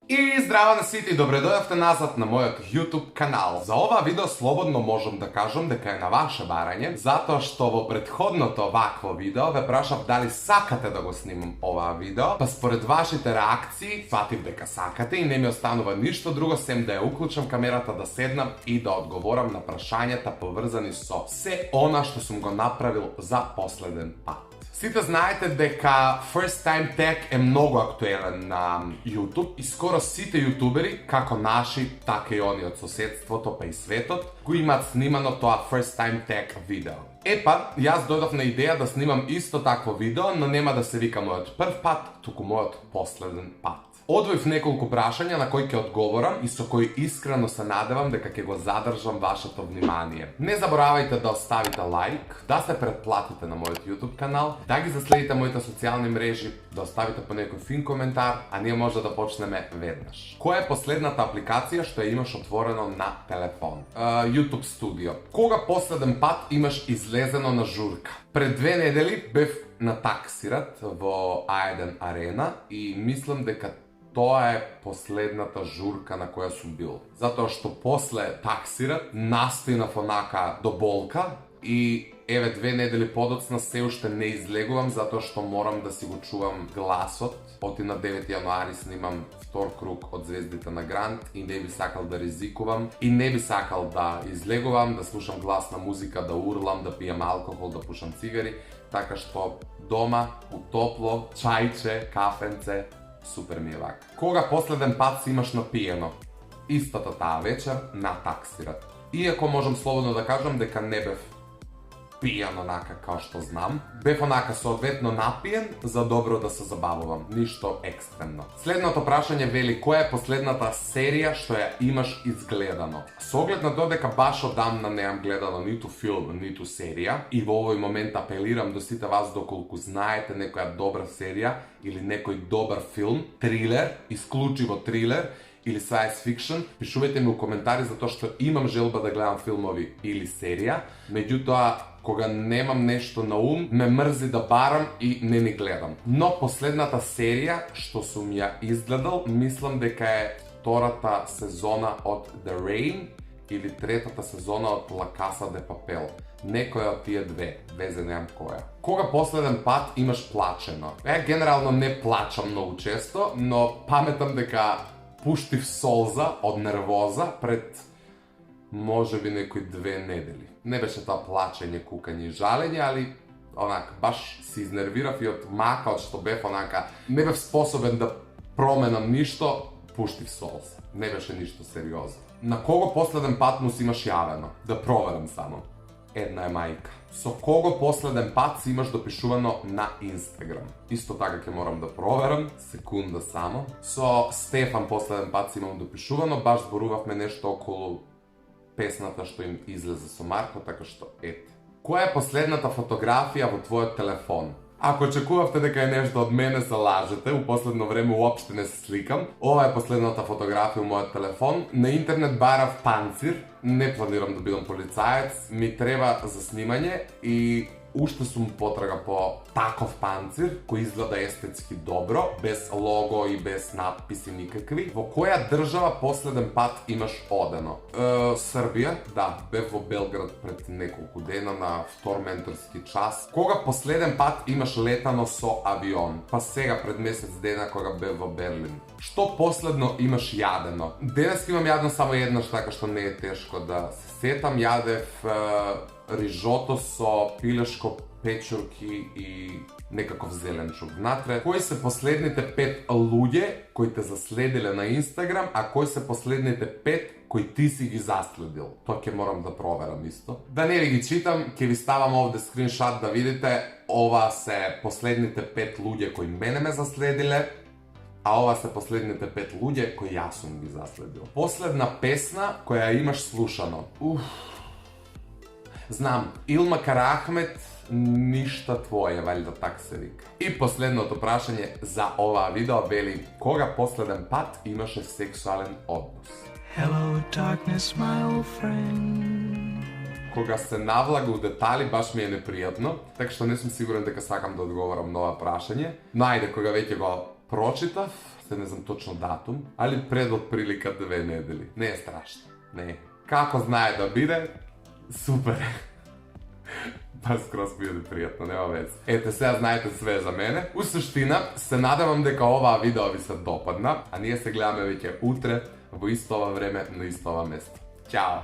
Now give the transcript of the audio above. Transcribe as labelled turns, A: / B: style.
A: И здраво на сите и добре дојавте назад на мојот YouTube канал. За ова видео слободно можам да кажам дека е на ваше барање, затоа што во претходното вакво видео ве прашав дали сакате да го снимам оваа видео, па според вашите реакции фатив дека сакате и не ми останува ништо друго сем да ја уклучам камерата, да седнам и да одговорам на прашањата поврзани со се она што сум го направил за последен пат. Сите знаете дека First Time Tag е многу актуелен на YouTube и скоро сите јутубери, како наши, така и они од соседството, па и светот, го имаат снимано тоа First Time Tag видео. Епа, јас дојдов на идеја да снимам исто такво видео, но нема да се вика мојот прв пат, туку мојот последен пат. Одвоив неколку прашања на кои ќе одговорам и со кои искрено се надевам дека ќе го задржам вашето внимание. Не заборавајте да оставите лайк, да се претплатите на мојот YouTube канал, да ги заследите моите социјални мрежи, да оставите по некој фин коментар, а ние може да почнеме веднаш. Која е последната апликација што ја имаш отворено на телефон? YouTube Studio. Кога последен пат имаш излезено на журка? Пред 2 недели бев на таксират во A1 Арена и мислам дека тоа е последната журка на која сум бил. Затоа што после таксират настојнав онака до болка и еве 2 недели подоцна се уште не излегувам затоа што морам да си го чувам гласот. Оти на 9 јануари снимам втор круг од Звездите на Грант и не би сакал да ризикувам и не би сакал да излегувам, да слушам гласна музика, да урлам, да пијам алкохол, да пушам цигари, така што дома, у топло, чајче, кафенце, супер ми е вака. Кога последен пат си имаш напиено? Истата таа вечер на таксират. Иако можам слободно да кажам дека не бев пијан онака као што знам, бев онака соодветно напиен за добро да се забавувам, ништо екстремно. Следното прашање вели која е последната серија што ја имаш изгледано. Со оглед на тоа дека баш одамна неам гледано ниту филм, ниту серија и во овој момент апелирам до сите вас доколку знаете некоја добра серија или некој добар филм, трилер, исклучиво трилер или science fiction, пишувајте ми у коментари затоа што имам желба да гледам филмови или серија, меѓутоа кога немам нешто на ум, ме мрзи да барам и не ни гледам. Но последната серија што сум ја изгледал, мислам дека е втората сезона од The Rain или третата сезона од La Casa de Papel. Некоја од тие две, везе немам која. Кога последен пат имаш плачено? Генерално не плачам многу често, но паметам дека пуштив солза од нервоза пред можеби некои 2 недели. Не беше тоа плачење, кукање и жалење, али онака баш се изнервирав и од мака, од што бев онака не бев способен да променам ништо, пуштив солза. Не беше ништо сериозно. На кого последен пат му си имаш јавено? Да проверам само. Една е мајка. Со кого последен пат си имаш допишувано на Инстаграм? Исто така ќе морам да проверам, секунда само. Со Стефан последен пат си имам допишувано, баш зборувавме нешто околу песната што им излезе со Марко, така што ете. Која е последната фотографија во твојот телефон? Ако очекувавте дека е нешто од мене, се лажете, у последно време уопште не се сликам. Ова е последната фотографија у мојот телефон. На интернет барав панцир, не планирам да бидам полицаец, ми треба за снимање и уште сум потрага по таков панцир кој изгледа естетски добро, без лого и без надписи никакви. Во која држава последен пат имаш одено? Србија, да, бев во Белград пред неколку дена на втор менторски час. Кога последен пат имаш летано со авион? Па сега пред месец дена кога бев во Берлин. Што последно имаш јадено? Денес имам јадено само еднаш, така што не е тешко да се сетам. Јадев рижото со пилешко, печурки и некаков зеленчук внатре. Кои се последните 5 луѓе кои те заследиле на Инстаграм, а кои се последните 5 кои ти си ги заследил? Тоа ќе морам да проверам исто. Да не ви ги читам, ќе ви ставам овде скриншот да видите. Ова се последните 5 луѓе кои мене ме заследиле, а ова се последните 5 луѓе кои јас сум ги заследил. Последна песна која имаш слушано? Знам, Илма Карахмет, ништа твоје, валјда так се вика. И последното прашање за оваа видео вели кога последен пат имаше сексуален однос?
B: Hello darkness my old friend.
A: Кога се навлага у детали баш ми е непријатно, така што не сум сигурен дека сакам да одговорам на ова прашање. Но ајде, кога веќе го прочитав, Sad ne znam točno datum, ali pred otprilika 2 nedelji. Ne je strašno, ne. Kako znaje da bide? Super. Pa skroz bude prijatno, nema veze. Ete, сега знаете sve za mene. U suština, se nadam дека ova video vi se dopadna, a ние се гледаме веќе утре, во исто ова време, на исто ова место. Ćao!